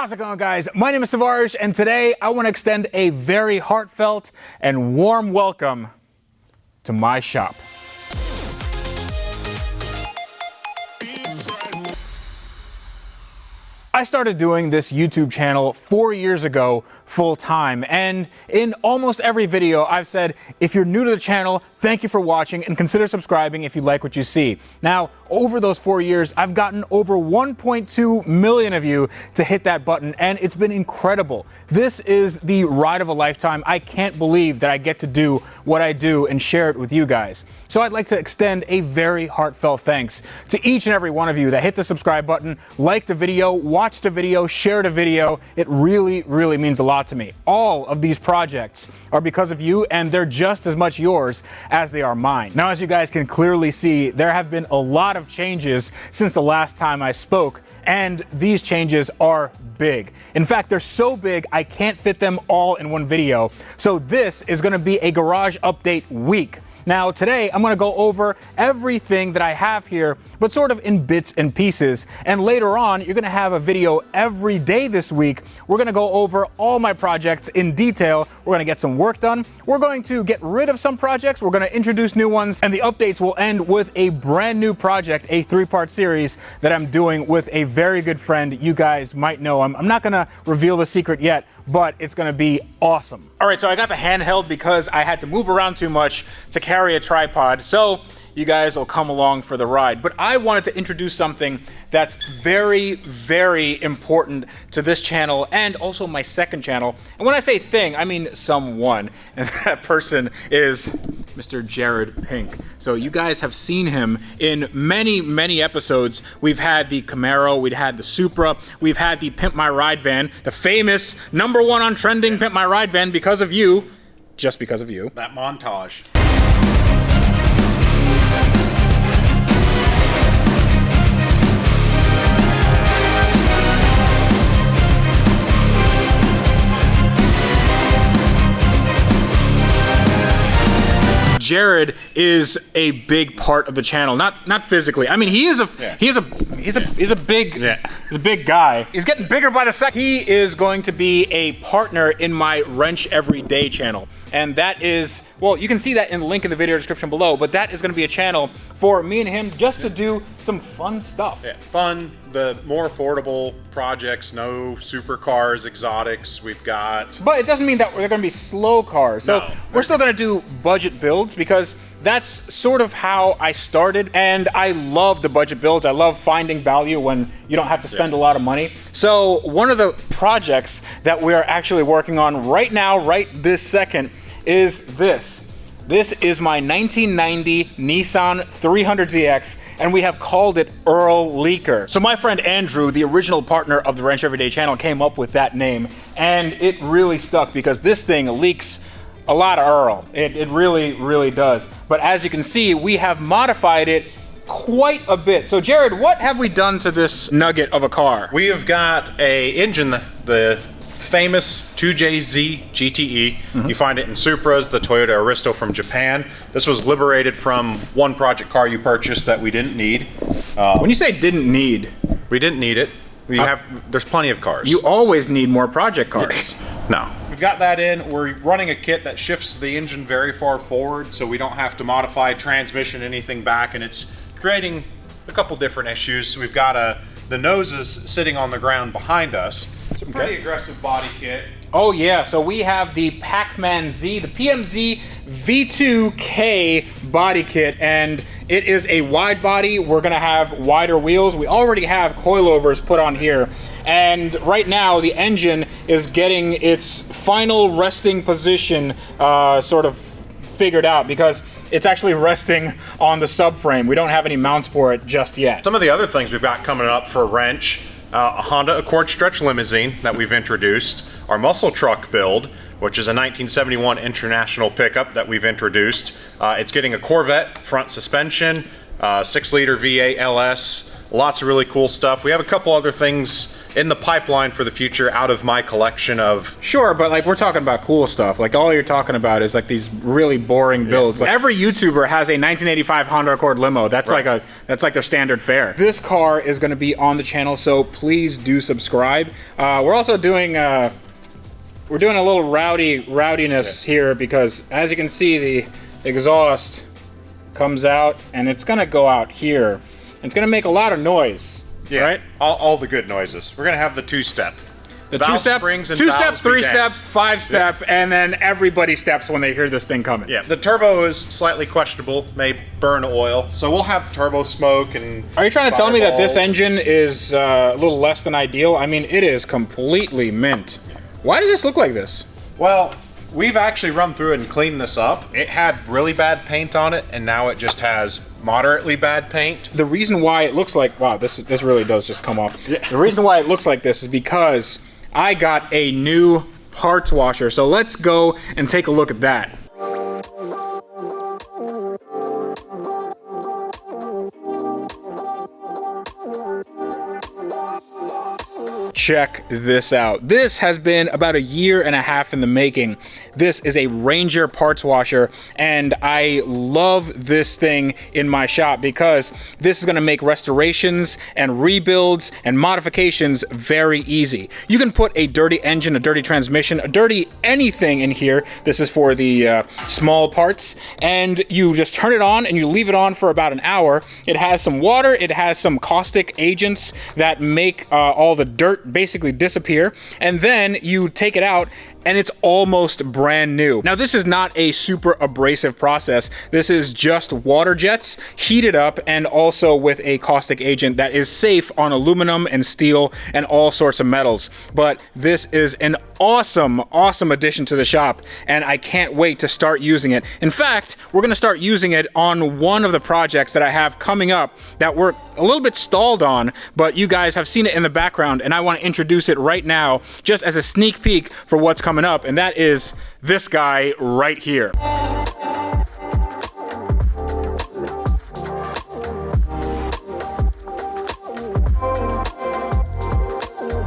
How's it going, guys? My name is Tavarish, and today I want to extend a very heartfelt and warm welcome to my shop. I started doing this YouTube channel 4 years ago full time, and in almost every video I've said, if you're new to the channel, thank you for watching and consider subscribing if you like what you see. Now, over those 4 years, I've gotten over 1.2 million of you to hit that button, and it's been incredible. This is the ride of a lifetime. I can't believe that I get to do what I do and share it with you guys. So I'd like to extend a very heartfelt thanks to each and every one of you that hit the subscribe button, liked the video, watched the video, shared a video. It really, really means a lot to me. All of these projects are because of you, and they're just as much yours as they are mine. Now, as you guys can clearly see, there have been a lot of changes since the last time I spoke, and these changes are big. In fact, they're so big, I can't fit them all in one video. So this is gonna be a garage update week. Now, today, I'm gonna go over everything that I have here, but sort of in bits and pieces. And later on, you're gonna have a video every day this week. We're gonna go over all my projects in detail. We're gonna get some work done. We're going to get rid of some projects. We're gonna introduce new ones. And the updates will end with a brand new project, a 3-part series that I'm doing with a very good friend you guys might know. I'm not gonna reveal the secret yet, but it's gonna be awesome. All right, so I got the handheld because I had to move around too much to carry a tripod, so you guys will come along for the ride. But I wanted to introduce something that's very, very important to this channel and also my second channel. And when I say thing, I mean someone, and that person is Mr. Jared Pink. So you guys have seen him in many, many episodes. We've had the Camaro, we've had the Supra, we've had the Pimp My Ride van, the famous #1 on trending Pimp My Ride van because of you, just because of you. That montage. Jared is a big part of the channel, not physically. I mean, he's a big guy. He's getting bigger by the second. He is going to be a partner in my Wrench Everyday channel. And that is, well, you can see that in the link in the video description below, but that is gonna be a channel for me and him just to do some fun stuff. Yeah, fun, the more affordable projects, no supercars, exotics, we've got. But it doesn't mean that they're gonna be slow cars. So no, we're still gonna do budget builds because that's sort of how I started, and I love the budget builds. I love finding value when you don't have to spend a lot of money. So one of the projects that we are actually working on right now, right this second, is this. This is my 1990 Nissan 300ZX, and we have called it Earl Leaker. So my friend Andrew, the original partner of the Wrench Everyday channel, came up with that name, and it really stuck because this thing leaks a lot of Earl. It really, really does. But as you can see, we have modified it quite a bit. So Jared, what have we done to this nugget of a car? We have got a engine, the famous 2JZ GTE. You find it in Supras, the Toyota Aristo from Japan. This was liberated from one project car you purchased that we didn't need. When you say didn't need, we didn't need it. There's plenty of cars. You always need more project cars. No. We've got that in. We're running a kit that shifts the engine very far forward, so we don't have to modify transmission, anything back, and it's creating a couple different issues. We've got the noses sitting on the ground behind us. It's a pretty aggressive body kit. Oh yeah, so we have the Pac-Man Z, the PMZ V2K body kit, and it is a wide body. We're gonna have wider wheels. We already have coilovers put on here, and right now the engine is getting its final resting position sort of figured out because it's actually resting on the subframe. We don't have any mounts for it just yet. Some of the other things we've got coming up for Wrench, a Honda Accord stretch limousine that we've introduced, our muscle truck build, which is a 1971 International pickup that we've introduced. It's getting a Corvette front suspension, 6-liter V8 LS, lots of really cool stuff. We have a couple other things in the pipeline for the future out of my collection of... Sure, but like we're talking about cool stuff. Like all you're talking about is like these really boring builds. Like, every YouTuber has a 1985 Honda Accord limo. That's like their standard fare. This car is going to be on the channel, so please do subscribe. We're also doing we're doing a little rowdiness here because, as you can see, the exhaust comes out and it's going to go out here. It's going to make a lot of noise. Yeah, right? All the good noises. We're going to have the two-step. The two-step, two-step, three-step, five-step, and then everybody steps when they hear this thing coming. Yeah, the turbo is slightly questionable, may burn oil, so we'll have turbo smoke and... Are you trying to tell me that this engine is a little less than ideal? I mean, it is completely mint. Why does this look like this? Well, we've actually run through it and cleaned this up. It had really bad paint on it, and now it just has moderately bad paint. The reason why it looks like... Wow, this really does just come off. Yeah. The reason why it looks like this is because I got a new parts washer. So let's go and take a look at that. Check this out. This has been about 1.5 years in the making. This is a Ranger parts washer, and I love this thing in my shop because this is going to make restorations and rebuilds and modifications very easy. You can put a dirty engine, a dirty transmission, a dirty anything in here. This is for the small parts, and you just turn it on and you leave it on for about an hour. It has some water, it has some caustic agents that make all the dirt basically disappear, and then you take it out and it's almost brand new. Now, this is not a super abrasive process. This is just water jets heated up and also with a caustic agent that is safe on aluminum and steel and all sorts of metals. But this is an awesome addition to the shop, and I can't wait to start using it. In fact, we're gonna start using it on one of the projects that I have coming up that we're a little bit stalled on, but you guys have seen it in the background, and I want to introduce it right now just as a sneak peek for what's coming up, and that is this guy right here.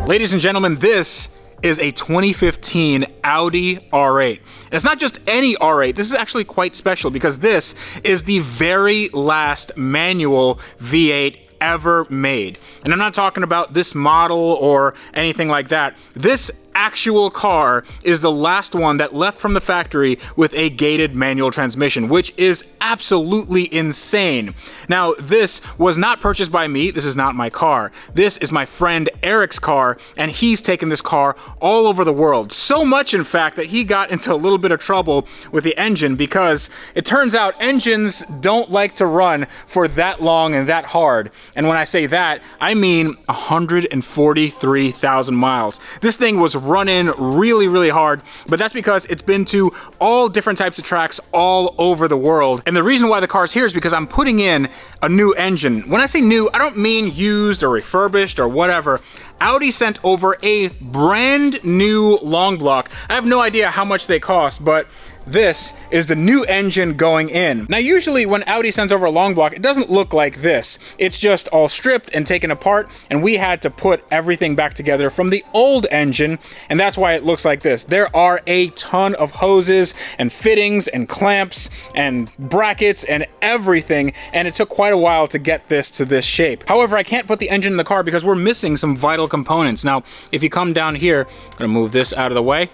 Ladies and gentlemen, this is a 2015 Audi R8. And it's not just any R8, this is actually quite special because this is the very last manual V8 ever made. And I'm not talking about this model or anything like that. This actual car is the last one that left from the factory with a gated manual transmission, which is absolutely insane. Now, this was not purchased by me. This is not my car. This is my friend Eric's car, and he's taken this car all over the world. So much, in fact, that he got into a little bit of trouble with the engine because it turns out engines don't like to run for that long and that hard. And when I say that, I mean 143,000 miles. This thing was running really hard, but that's because it's been to all different types of tracks all over the world. And the reason why the car's here is because I'm putting in a new engine. When I say new, I don't mean used or refurbished or whatever. Audi sent over a brand new long block. I have no idea how much they cost, but this is the new engine going in. Now, usually when Audi sends over a long block, it doesn't look like this. It's just all stripped and taken apart, and we had to put everything back together from the old engine, and that's why it looks like this. There are a ton of hoses and fittings and clamps and brackets and everything, and it took quite a while to get this to this shape. However, I can't put the engine in the car because we're missing some vital components. Now, if you come down here, I'm gonna move this out of the way,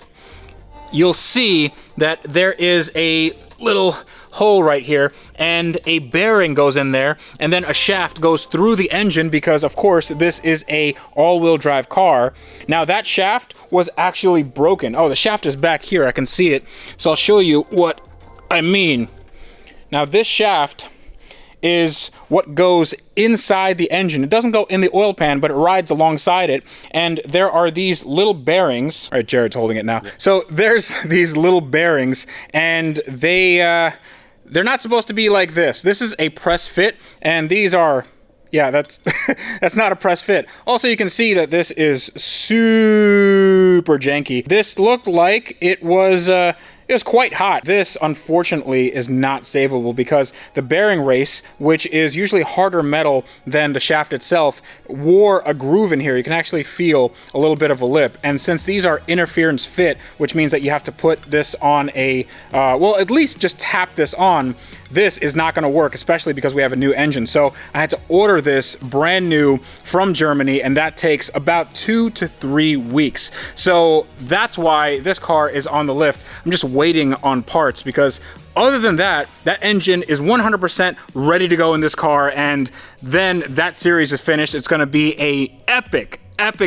you'll see that there is a little hole right here and a bearing goes in there, and then a shaft goes through the engine because, of course, this is a all-wheel drive car. Now, that shaft was actually broken. Oh, the shaft is back here. I can see it. So I'll show you what I mean. Now, this shaft is what goes inside the engine. It doesn't go in the oil pan, but it rides alongside it. And there are these little bearings. All right, Jared's holding it now. Yeah. So there's these little bearings, and they're not supposed to be like this. This is a press fit, and these are, yeah, that's that's not a press fit. Also, you can see that this is super janky. This looked like it was it was quite hot. This, unfortunately, is not savable because the bearing race, which is usually harder metal than the shaft itself, wore a groove in here. You can actually feel a little bit of a lip. And since these are interference fit, which means that you have to put this on a, well, at least just tap this on, this is not going to work, especially because we have a new engine. So I had to order this brand new from Germany, and that takes about 2 to 3 weeks. So that's why this car is on the lift. I'm just waiting on parts because other than that, that engine is 100% ready to go in this car. And then that series is finished. It's going to be a epic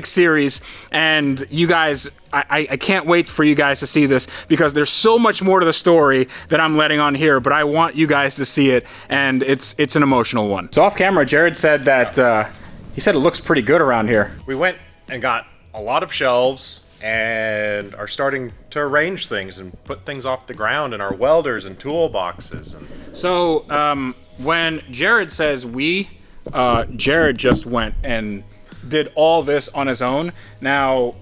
series, and you guys, I can't wait for you guys to see this because there's so much more to the story that I'm letting on here, but I want you guys to see it, and it's an emotional one. So off camera, Jared said that he said it looks pretty good around here. We went and got a lot of shelves and are starting to arrange things and put things off the ground in our welders and toolboxes. And so when Jared says we, Jared just went and did all this on his own. Now,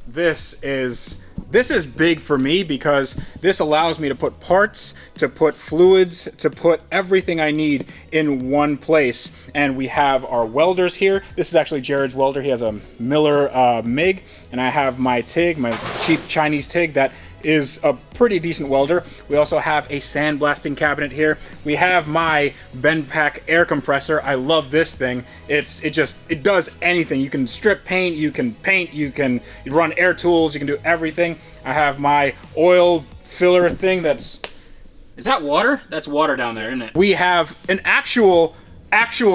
this is big for me because this allows me to put parts, to put fluids, to put everything I need in one place. And we have our welders here. This is actually Jared's welder. He has a Miller MIG, and I have my TIG, my cheap Chinese TIG that is a pretty decent welder. We also have a sandblasting cabinet here. We have my Benpack air compressor. I love this thing. It does anything. You can strip paint, you can paint, you run air tools, you can do everything. I have my oil filler thing is that water? That's water down there, isn't it? We have an actual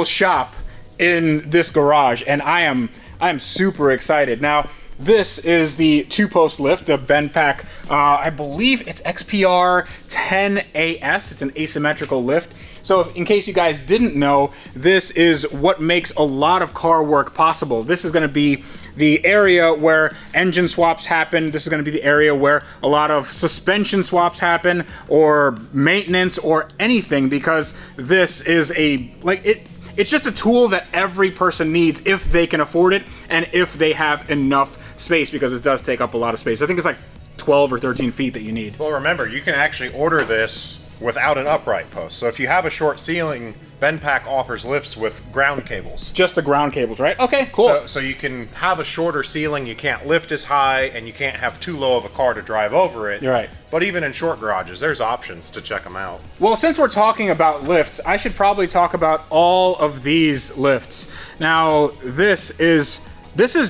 shop in this garage, and I am super excited. Now, this is the 2-post lift, the Benpack, I believe it's XPR 10AS. It's an asymmetrical lift. So in case you guys didn't know, this is what makes a lot of car work possible. This is going to be the area where engine swaps happen. This is going to be the area where a lot of suspension swaps happen, or maintenance, or anything, because this is it's just a tool that every person needs if they can afford it and if they have enough space, because it does take up a lot of space. I think it's like 12 or 13 feet that you need. Well, remember, you can actually order this without an upright post. So if you have a short ceiling, Benpack offers lifts with ground cables. Just the ground cables, right? Okay, cool. So you can have a shorter ceiling, you can't lift as high, and you can't have too low of a car to drive over it. You're right. But even in short garages, there's options to check them out. Well, since we're talking about lifts, I should probably talk about all of these lifts. Now, this is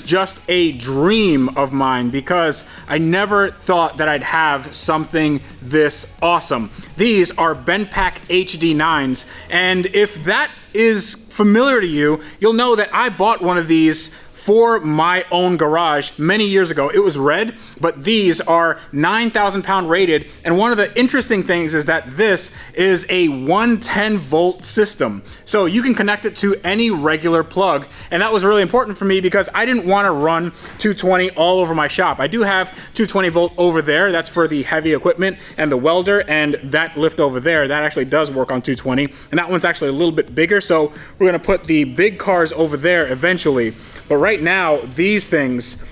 just a dream of mine because I never thought that I'd have something this awesome. These are Benpack HD9s, and if that is familiar to you, you'll know that I bought one of these for my own garage many years ago. It was red, but these are 9,000 pound rated. And one of the interesting things is that this is a 110 volt system. So you can connect it to any regular plug. And that was really important for me because I didn't want to run 220 all over my shop. I do have 220 volt over there. That's for the heavy equipment and the welder, and that lift over there, that actually does work on 220. And that one's actually a little bit bigger. So we're gonna put the big cars over there eventually. But right now, these things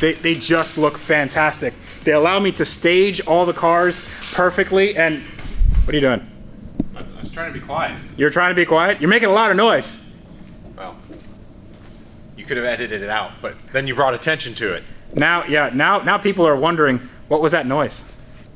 they just look fantastic. They allow me to stage all the cars perfectly. And what are you doing? I was trying to be quiet. You're trying to be quiet? You're making a lot of noise. Well, you could have edited it out, but then you brought attention to it. Now people are wondering, what was that noise?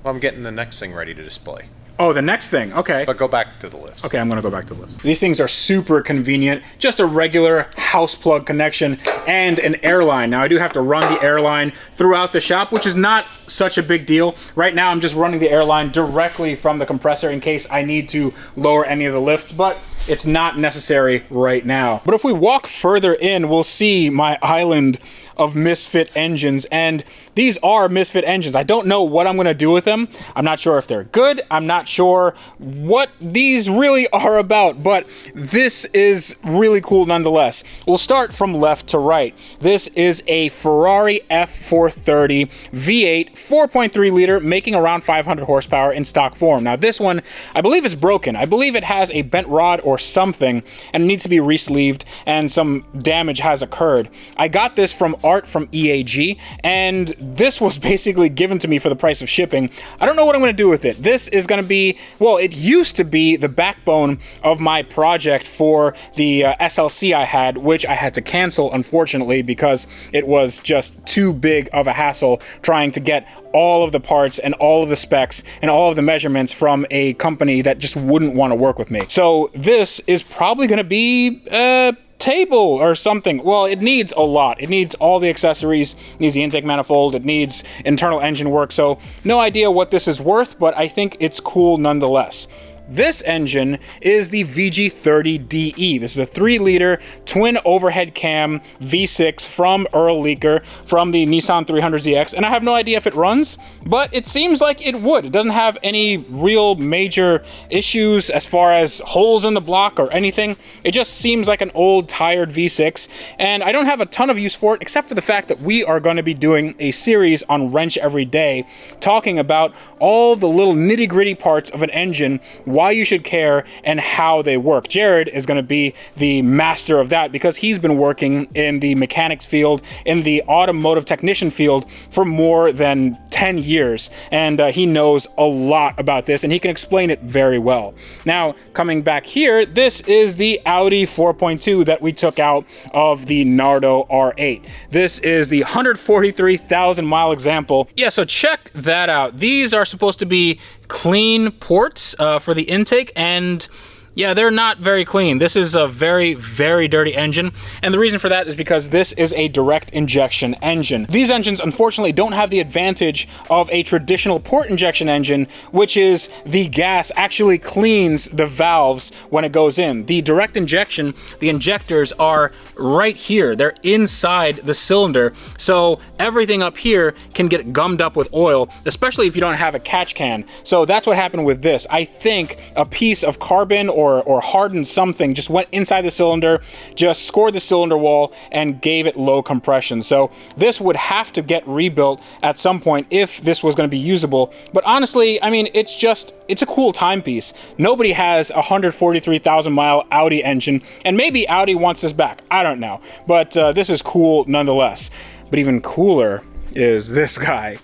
Well, I'm getting the next thing ready to display. Oh, the next thing, okay. But go back to the lifts. Okay, I'm gonna go back to the lifts. These things are super convenient. Just a regular house plug connection and an airline. Now I do have to run the airline throughout the shop, which is not such a big deal. Right now I'm just running the airline directly from the compressor in case I need to lower any of the lifts, but it's not necessary right now. But if we walk further in, we'll see my island of misfit engines, and these are misfit engines. I don't know what I'm gonna do with them. I'm not sure if they're good. I'm not sure what these really are about, but this is really cool nonetheless. We'll start from left to right. This is a Ferrari F430 V8 4.3 liter, making around 500 horsepower in stock form. Now this one, I believe is broken. I believe it has a bent rod or something, and it needs to be re-sleeved, and some damage has occurred. I got this from part from EAG, and this was basically given to me for the price of shipping. I don't know what I'm going to do with it. This is going to be, well, it used to be the backbone of my project for the SLC I had, which I had to cancel, unfortunately, because it was just too big of a hassle trying to get all of the parts and all of the specs and all of the measurements from a company that just wouldn't want to work with me. So this is probably going to be a table or something. Well, it needs a lot. It needs all the accessories, it needs the intake manifold, it needs internal engine work. So no idea what this is worth, but I think it's cool nonetheless. This engine is the VG30DE. This is a 3-liter twin overhead cam V6 from Earl Leaker from the Nissan 300ZX, and I have no idea if it runs, but it seems like it would. It doesn't have any real major issues as far as holes in the block or anything. It just seems like an old, tired V6, and I don't have a ton of use for it, except for the fact that we are going to be doing a series on Wrench Every Day, talking about all the little nitty-gritty parts of an engine, why you should care, and how they work. Jared is going to be the master of that because he's been working in the mechanics field, in the automotive technician field for more than 10 years, and he knows a lot about this, and he can explain it very well. Now, coming back here, this is the Audi 4.2 that we took out of the Nardo R8. This is the 143,000 mile example. Yeah, so check that out. These are supposed to be clean ports for the intake, and yeah, they're not very clean. This is a very, very dirty engine, and the reason for that is because this is a direct injection engine. These engines, unfortunately, don't have the advantage of a traditional port injection engine, which is the gas actually cleans the valves when it goes in. The direct injection, the injectors are right here. They're inside the cylinder, so everything up here can get gummed up with oil, especially if you don't have a catch can. So that's what happened with this. I think a piece of carbon or hardened something just went inside the cylinder, just scored the cylinder wall, and gave it low compression. So this would have to get rebuilt at some point if this was going to be usable. But honestly, I mean, it's a cool timepiece. Nobody has a 143,000 mile Audi engine, and maybe Audi wants this back. I don't know, but this is cool nonetheless. But even cooler is this guy.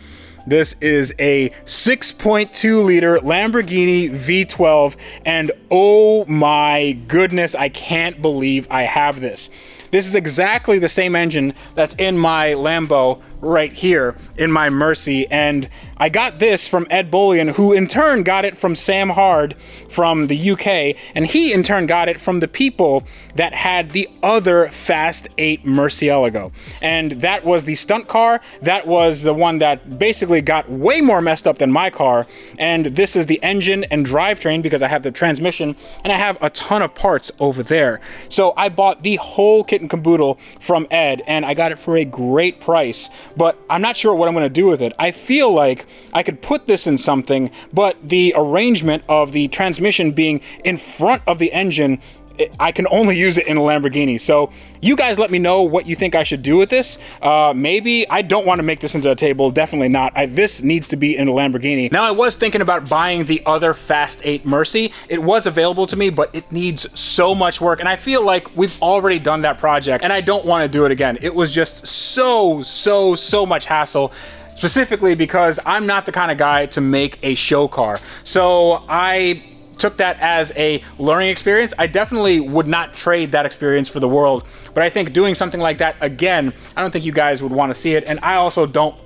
This is a 6.2 liter Lamborghini V12, and oh my goodness, I can't believe I have this. This is exactly the same engine that's in my Lambo right here in my Mercy, and I got this from Ed Bullion, who in turn got it from Sam Hard from the UK, and he in turn got it from the people that had the other Fast 8 Murcielago. And that was the stunt car. That was the one that basically got way more messed up than my car, and this is the engine and drivetrain because I have the transmission, and I have a ton of parts over there. So I bought the whole kit and caboodle from Ed, and I got it for a great price, but I'm not sure what I'm going to do with it. I feel like I could put this in something, but the arrangement of the transmission being in front of the engine, I can only use it in a Lamborghini. So you guys let me know what you think I should do with this. Maybe I don't want to make this into a table. Definitely not. This needs to be in a Lamborghini. Now, I was thinking about buying the other Fast 8 Mercy. It was available to me, but it needs so much work. And I feel like we've already done that project, and I don't want to do it again. It was just so much hassle. Specifically because I'm not the kind of guy to make a show car. So I took that as a learning experience. I definitely would not trade that experience for the world, but I think doing something like that again, I don't think you guys would want to see it, and I also don't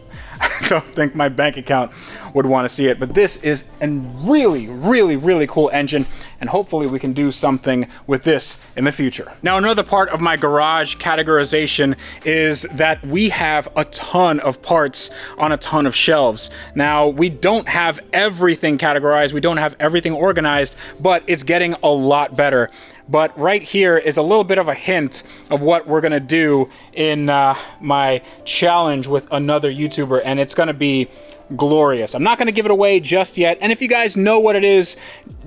think my bank account would want to see it. But this is a really cool engine, and hopefully we can do something with this in the future. Now, another part of my garage categorization is that we have a ton of parts on a ton of shelves. Now, we don't have everything categorized, we don't have everything organized, but it's getting a lot better. But right here is a little bit of a hint of what we're gonna do in my challenge with another YouTuber, and it's gonna be glorious. I'm not gonna give it away just yet, and if you guys know what it is,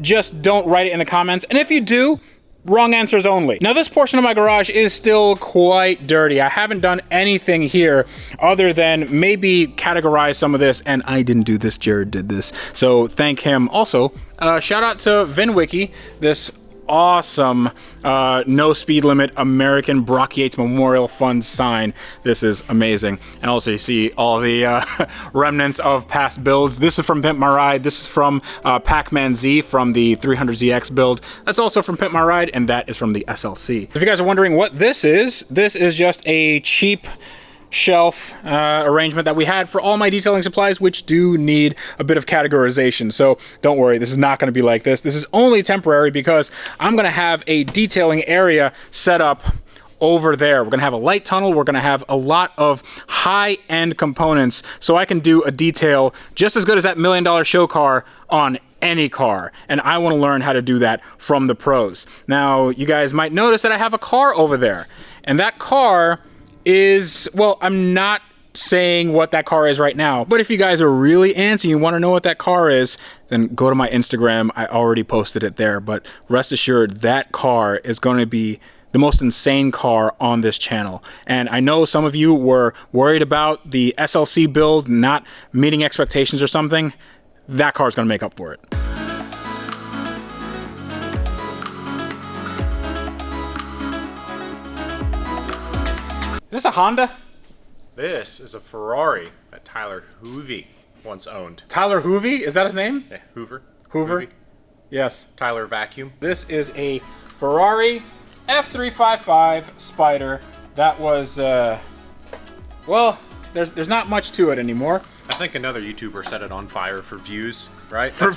just don't write it in the comments, and if you do, wrong answers only. Now, this portion of my garage is still quite dirty. I haven't done anything here other than maybe categorize some of this, and I didn't do this, Jared did this, so thank him. Also, shout out to VinWiki, this awesome no speed limit American Brock Yates Memorial Fund sign. This is amazing. And also you see all the remnants of past builds. This is from Pimp My Ride. This is from Pac-Man Z from the 300ZX build. That's also from Pimp My Ride, and that is from the SLC. If you guys are wondering what this is just a cheap shelf arrangement that we had for all my detailing supplies, which do need a bit of categorization. So don't worry, this is not going to be like this. This is only temporary because I'm going to have a detailing area set up over there. We're going to have a light tunnel. We're going to have a lot of high-end components so I can do a detail just as good as that $1 million show car on any car. And I want to learn how to do that from the pros. Now, you guys might notice that I have a car over there, and that car is, well, I'm not saying what that car is right now, but if you guys are really antsy and you want to know what that car is, then go to my Instagram. I already posted it there, but rest assured that car is going to be the most insane car on this channel. And I know some of you were worried about the SLC build not meeting expectations or something. That car is going to make up for it. Is this a Honda? This is a Ferrari that Tyler Hoovey once owned. Tyler Hoovey? Is that his name? Yeah, Hoover. Hoover? Hoovey. Yes. Tyler Vacuum. This is a Ferrari F355 Spider. That was, well, there's not much to it anymore. I think another YouTuber set it on fire for views, right? That's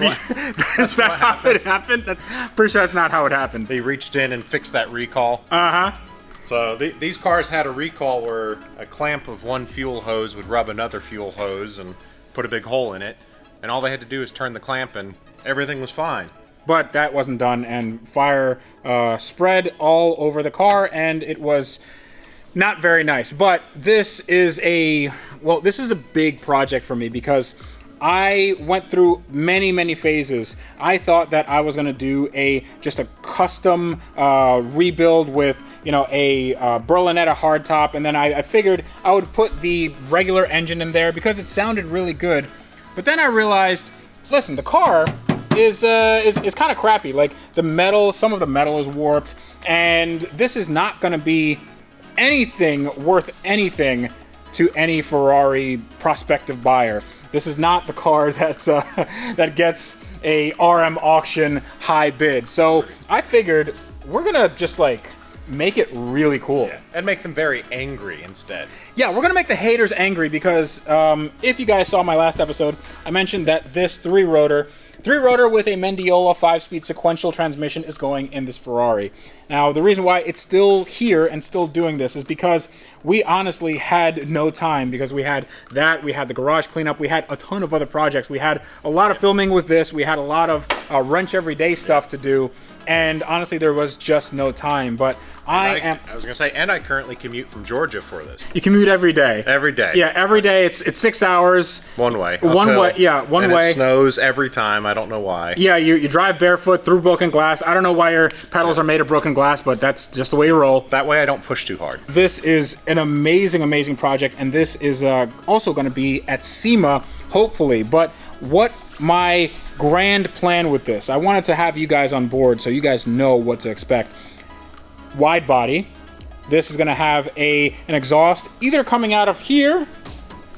that how it happened? Pretty sure that's not how it happened. They reached in and fixed that recall. Uh-huh. So these cars had a recall where a clamp of one fuel hose would rub another fuel hose and put a big hole in it. And all they had to do is turn the clamp and everything was fine. But that wasn't done, and fire spread all over the car, and it was not very nice. But this is a big project for me because I went through many phases. I thought that I was going to do just a custom rebuild with, you know, a Berlinetta hardtop, and then I figured I would put the regular engine in there because it sounded really good. But then I realized, listen, the car is kind of crappy. Like the metal, some of the metal is warped, and this is not going to be anything worth anything to any Ferrari prospective buyer. This is not the car that that gets a RM auction high bid. So I figured we're gonna just like make it really cool. Yeah, and make them very angry instead. Yeah, we're gonna make the haters angry because if you guys saw my last episode, I mentioned that this three-rotor with a Mendiola 5-speed sequential transmission is going in this Ferrari. Now, the reason why it's still here and still doing this is because we honestly had no time, because we had the garage cleanup, we had a ton of other projects, we had a lot of filming with this, we had a lot of wrench everyday stuff to do, and honestly there was just no time. But I was gonna say, and I currently commute from Georgia for this. You commute every day. Every day. Yeah, every day. It's 6 hours. One way. One way. Yeah, one way. It snows every time. I don't know why. Yeah, you drive barefoot through broken glass. I don't know why your pedals are made of broken glass, but that's just the way you roll. That way I don't push too hard. This is an amazing project, and this is also going to be at SEMA, hopefully. But what my grand plan with this, I wanted to have you guys on board so you guys know what to expect. Wide body. This is going to have an exhaust either coming out of here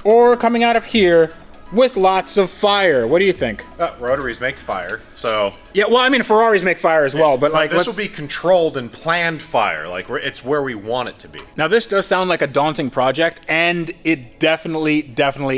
or coming out of here with lots of fire. What do you think? Rotaries make fire, so... Yeah, well, I mean, Ferraris make fire as well, but like... This will be controlled and planned fire, like it's where we want it to be. Now, this does sound like a daunting project, and it definitely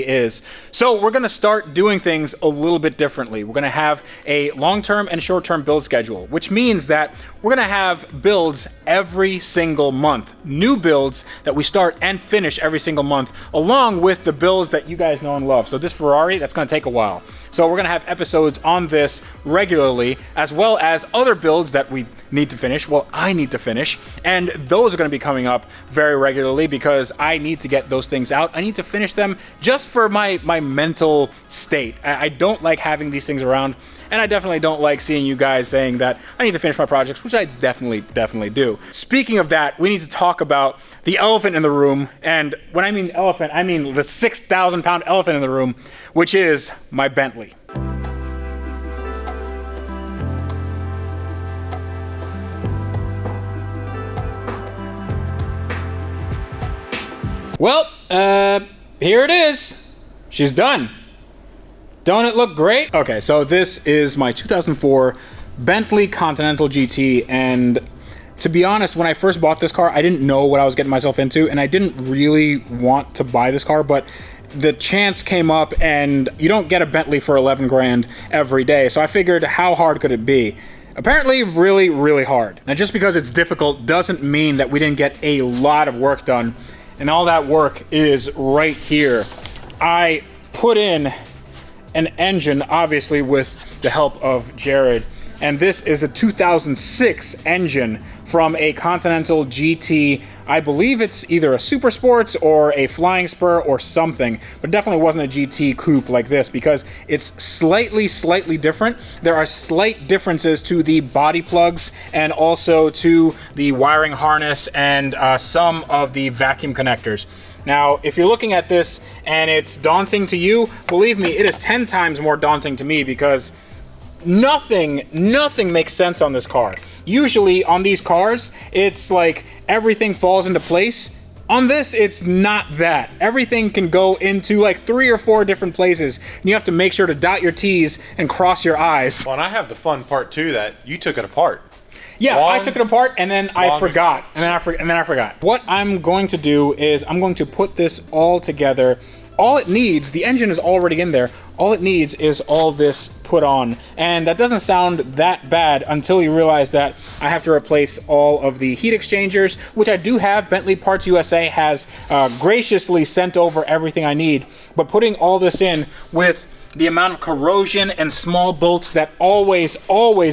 is. So we're going to start doing things a little bit differently. We're going to have a long-term and short-term build schedule, which means that we're going to have builds every single month. New builds that we start and finish every single month, along with the builds that you guys know and love. So this Ferrari, that's going to take a while. So we're going to have episodes on this regularly, as well as other builds that we need to finish. Well, I need to finish, and those are going to be coming up very regularly because I need to get those things out. I need to finish them just for my mental state. I don't like having these things around, and I definitely don't like seeing you guys saying that I need to finish my projects, which I definitely do. Speaking of that, we need to talk about the elephant in the room, and when I mean elephant, I mean the 6,000-pound elephant in the room, which is my Bentley. Well, here it is. She's done. Don't it look great? Okay, so this is my 2004 Bentley Continental GT, and to be honest, when I first bought this car, I didn't know what I was getting myself into, and I didn't really want to buy this car, but the chance came up, and you don't get a Bentley for 11 grand every day, so I figured, how hard could it be? Apparently really, really hard. And just because it's difficult doesn't mean that we didn't get a lot of work done, and all that work is right here. I put in an engine, obviously with the help of Jared, and this is a 2006 engine from a Continental GT. I believe it's either a Super Sports or a Flying Spur or something, but definitely wasn't a GT coupe like this because it's slightly different. There are slight differences to the body plugs and also to the wiring harness and some of the vacuum connectors. Now, if you're looking at this and it's daunting to you, believe me, it is 10 times more daunting to me because nothing makes sense on this car. Usually on these cars, it's like everything falls into place. On this, it's not that. Everything can go into like 3 or 4 different places, and you have to make sure to dot your T's and cross your I's. Well, and I have the fun part too that you took it apart. Yeah, I took it apart and then I forgot. And then I forgot. What I'm going to do is I'm going to put this all together. All it needs, the engine is already in there. All it needs is all this put on. And that doesn't sound that bad until you realize that I have to replace all of the heat exchangers, which I do have. Bentley Parts USA has graciously sent over everything I need. But putting all this in with the amount of corrosion and small bolts that always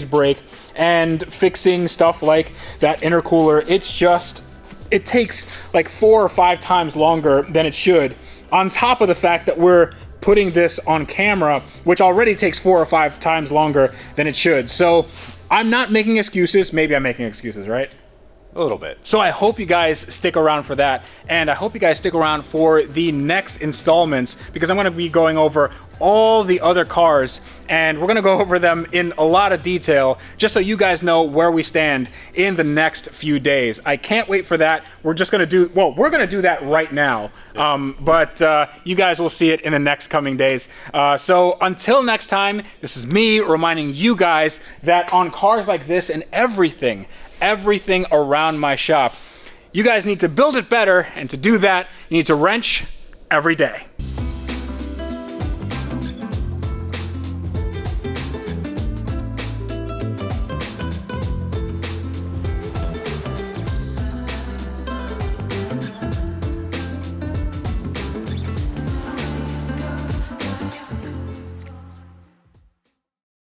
break, and fixing stuff like that intercooler, it takes like 4 or 5 times longer than it should, on top of the fact that we're putting this on camera, which already takes 4 or 5 times longer than it should. So I'm not making excuses. Maybe I'm making excuses, right? A little bit. So I hope you guys stick around for that, and I hope you guys stick around for the next installments, because I'm going to be going over all the other cars, and we're going to go over them in a lot of detail, just so you guys know where we stand in the next few days. I can't wait for that. We're just going to do, well, we're going to do that right now, but you guys will see it in the next coming days. So until next time, this is me reminding you guys that on cars like this and everything around my shop, you guys need to build it better, and to do that, you need to wrench every day.